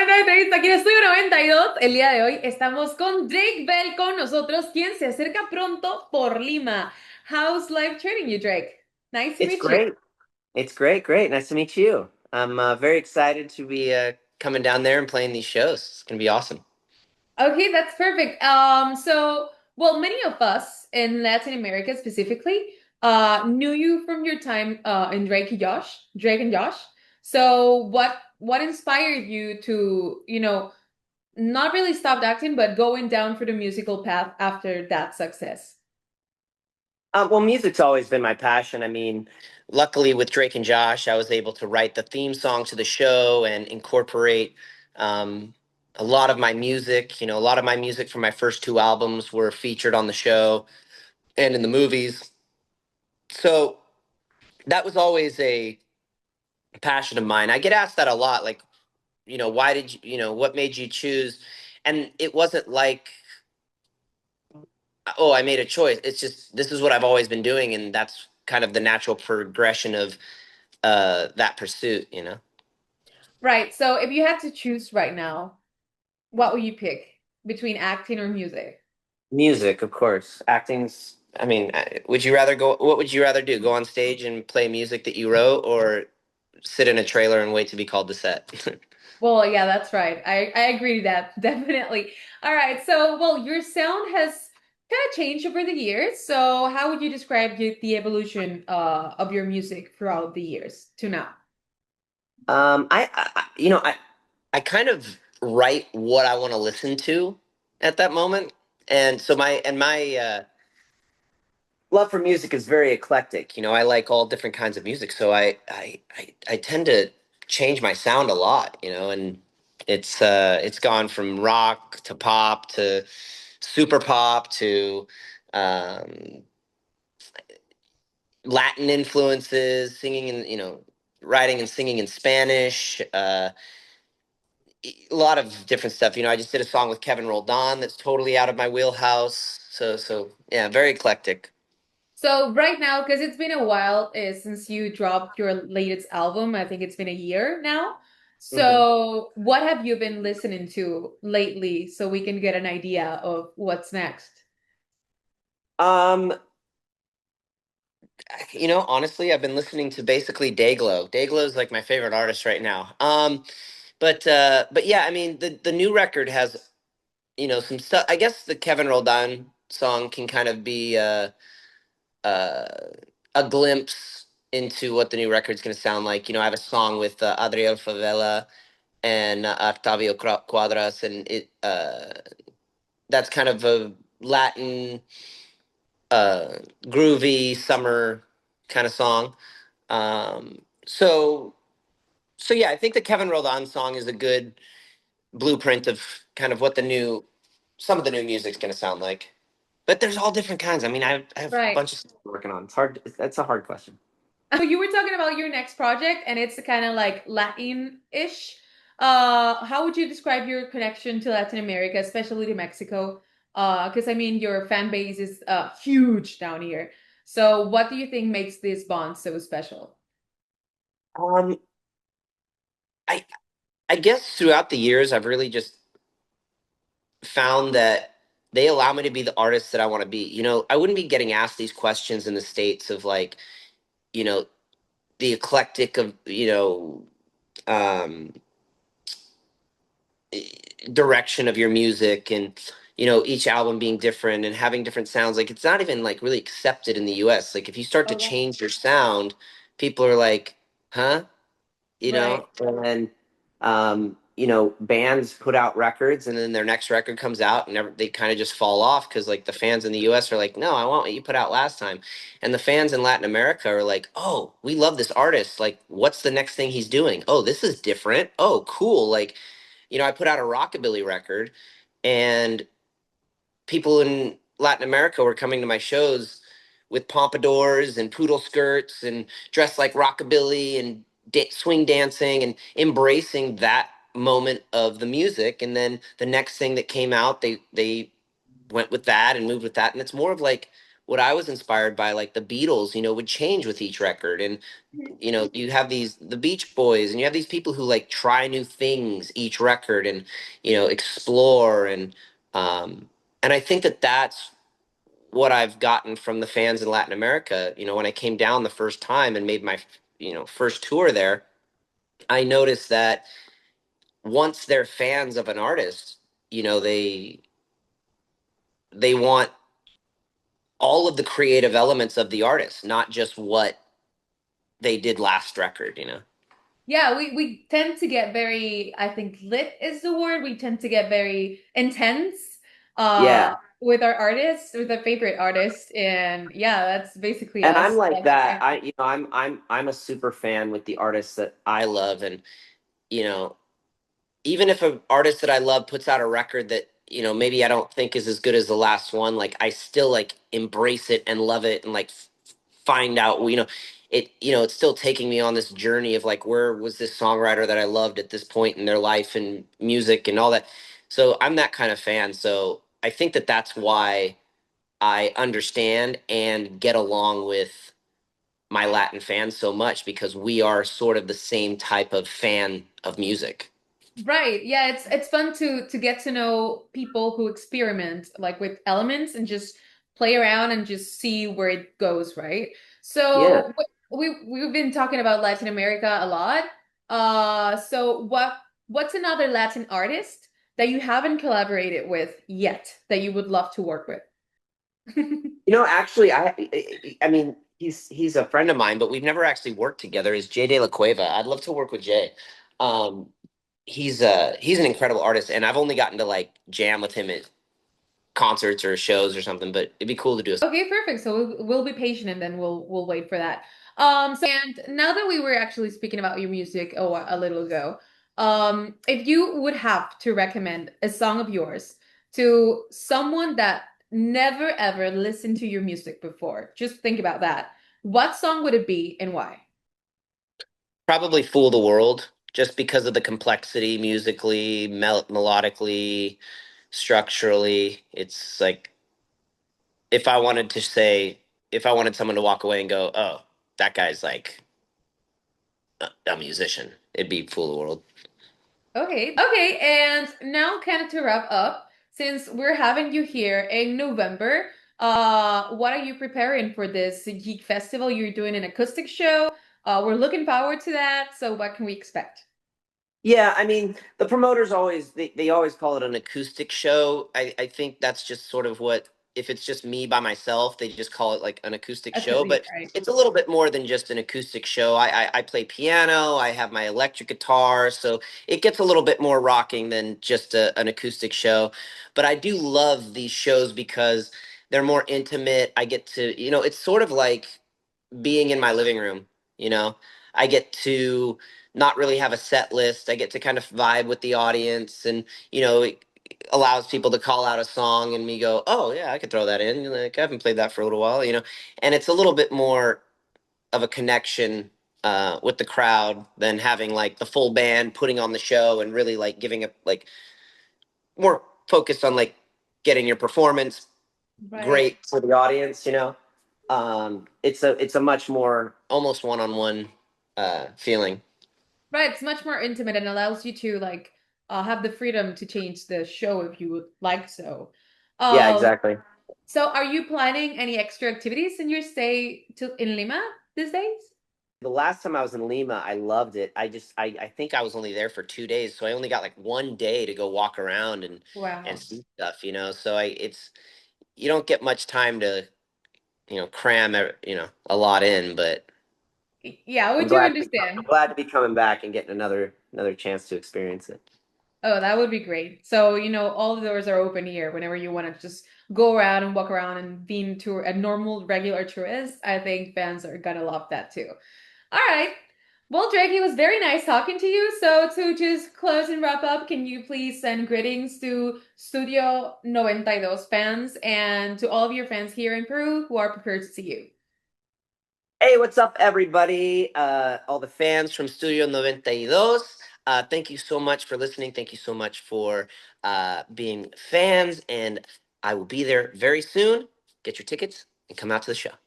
una entrevista aquí en Estudio 92. El día de hoy estamos con Drake Bell con nosotros, quien se acerca pronto por Lima. How's life treating you, Drake? Nice to It's meet you. great. It's great. Great. Nice to meet you. I'm very excited to be coming down there and playing these shows. It's going to be awesome. Okay, that's perfect. Well, many of us in Latin America specifically, knew you from your time in Drake and Josh. So, what inspired you to, not really stop acting, but going down for the musical path after that success? Well, music's always been my passion. I mean, luckily with Drake and Josh, I was able to write the theme song to the show and incorporate um, a lot of my music. A lot of my music from my first two albums were featured on the show and in the movies. So that was always a passion of mine. I get asked that a lot, like, why did what made you choose? And it wasn't like, oh, I made a choice. It's just, this is what I've always been doing, and that's kind of the natural progression of that pursuit. Right. So, if you had to choose right now, what would you pick between acting or music? Music, of course. Acting's, I mean, what would you rather do? Go on stage and play music that you wrote, or sit in a trailer and wait to be called to set? Well, yeah, that's right. I agree to that, definitely. All right. So, well, your sound has kind of changed over the years. So, how would you describe the evolution of your music throughout the years to now? I kind of write what I want to listen to at that moment. And so my love for music is very eclectic. I like all different kinds of music, so I tend to change my sound a lot. And it's gone from rock to pop to super pop to um, Latin influences, singing and writing and singing in Spanish. A lot of different stuff. I just did a song with Kevin Roldan that's totally out of my wheelhouse. So yeah, very eclectic. So, right now, because it's been a while since you dropped your latest album, I think it's been a year now. hmm So, what have you been listening to lately so we can get an idea of what's next? Um, honestly, I've been listening to basically Dayglow. Dayglow is like my favorite artist right now. But yeah, I mean the new record has some stuff. I guess the Kevin Roldan song can kind of be uh, a glimpse into what the new record's going to sound like. I have a song with Adriel Favela and Octavio Cuadras, and that's kind of a Latin uh, groovy summer kind of song. So yeah, I think the Kevin Roldan song is a good blueprint of kind of what some of the new music's going to sound like. But there's all different kinds. I mean, I have a Right. bunch of stuff I'm working on. It's hard. That's a hard question. So you were talking about your next project, and it's kind of like Latin-ish. How would you describe your connection to Latin America, especially to Mexico? Because I mean, your fan base is huge down here. So what do you think makes this bond so special? Um, I I guess throughout the years, I've really just found that they allow me to be the artist that I want to be. I wouldn't be getting asked these questions in the States of like, you know, the eclectic of, um, direction of your music, and each album being different and having different sounds. Like, it's not even like really accepted in the US. Like, if you start to Oh, yeah. change your sound, people are like, huh? Right. And bands put out records, and then their next record comes out, and they kind of just fall off because like the fans in the US are like, no, I want what you put out last time. And the fans in Latin America are like, oh, we love this artist, like, what's the next thing he's doing? Oh, this is different. Oh, cool. Like, I put out a rockabilly record, and people in Latin America were coming to my shows with pompadours and poodle skirts and dressed like rockabilly and swing dancing and embracing that moment of the music. And then the next thing that came out, they went with that and moved with that. And it's more of like what I was inspired by, like the Beatles, would change with each record. And you have the Beach Boys, and you have these people who like try new things each record, and explore. And I think that that's what I've gotten from the fans in Latin America. When I came down the first time and made my first tour there, I noticed that once they're fans of an artist, they want all of the creative elements of the artist, not just what they did last record. Yeah, we tend to get very, I think lit is the word. We tend to get very intense Yeah. with our artists, with our favorite artists. And yeah, that's basically And I'm us. like that. I'm a super fan with the artists that I love. And you know, even if an artist that I love puts out a record that, maybe I don't think is as good as the last one, like I still like embrace it and love it, and like find out, it's still taking me on this journey of like, where was this songwriter that I loved at this point in their life and music and all that. So I'm that kind of fan. So I think that that's why I understand and get along with my Latin fans so much, because we are sort of the same type of fan of music. Right. Yeah, it's fun to get to know people who experiment like with elements and just play around and just see where it goes, right? Yeah. So we've been talking about Latin America a lot. So what's another Latin artist that you haven't collaborated with yet that you would love to work with? Actually, I mean, he's a friend of mine, but we've never actually worked together. Is Jay De La Cueva? I'd love to work with Jay. Um, he's an incredible artist, and I've only gotten to like jam with him at concerts or shows or something. But it'd be cool to do a. Okay, perfect. So we'll be patient and then we'll wait for that. And now that we were actually speaking about your music a little ago, if you would have to recommend a song of yours to someone that never ever listened to your music before, just think about that. What song would it be and why? Probably Fool the World, just because of the complexity musically, melodically, structurally. It's like, if I wanted to say, if I wanted someone to walk away and go, oh, that guy's like a musician, it'd be Fool the World. Okay, and now kind of to wrap up, since we're having you here in November, what are you preparing for this Geek Festival? You're doing an acoustic show. We're looking forward to that. So what can we expect? Yeah, I mean, the promoters always they always call it an acoustic show. I think that's just sort of what, if it's just me by myself, they just call it like an acoustic show. Acoustic, But right? it's a little bit more than just an acoustic show. I play piano, I have my electric guitar, so it gets a little bit more rocking than just an acoustic show. But I do love these shows because they're more intimate. I get to, it's sort of like being in my living room, you know. I get to not really have a set list. I get to kind of vibe with the audience, and it allows people to call out a song and me go, "Oh, yeah, I could throw that in." Like, I haven't played that for a little while. And it's a little bit more of a connection with the crowd than having like the full band putting on the show and really like giving it like more focused on like getting your performance Right. great for the audience. It's a much more almost one-on-one feeling. Right. It's much more intimate and allows you to like have the freedom to change the show if you would like so. Yeah, Um, exactly. so are you planning any extra activities in your stay in Lima these days? The last time I was in Lima, I loved it. I think I was only there for 2 days, so I only got like one day to go walk around and Wow. see stuff. So you don't get much time to cram a lot in, but Yeah, we I'm do glad I'm understand. glad to be coming back and getting another chance to experience it. Oh, that would be great. So, all the doors are open here whenever you want to just go around and walk around and being to a normal, regular tourist. I think fans are gonna love that too. All right. Well, Drake, it was very nice talking to you. So, to just close and wrap up, can you please send greetings to Studio 92 fans and to all of your fans here in Peru who are prepared to see you? Hey, what's up, everybody? All the fans from Studio 92. Thank you so much for listening. Thank you so much for being fans, and I will be there very soon. Get your tickets. and come out to the show.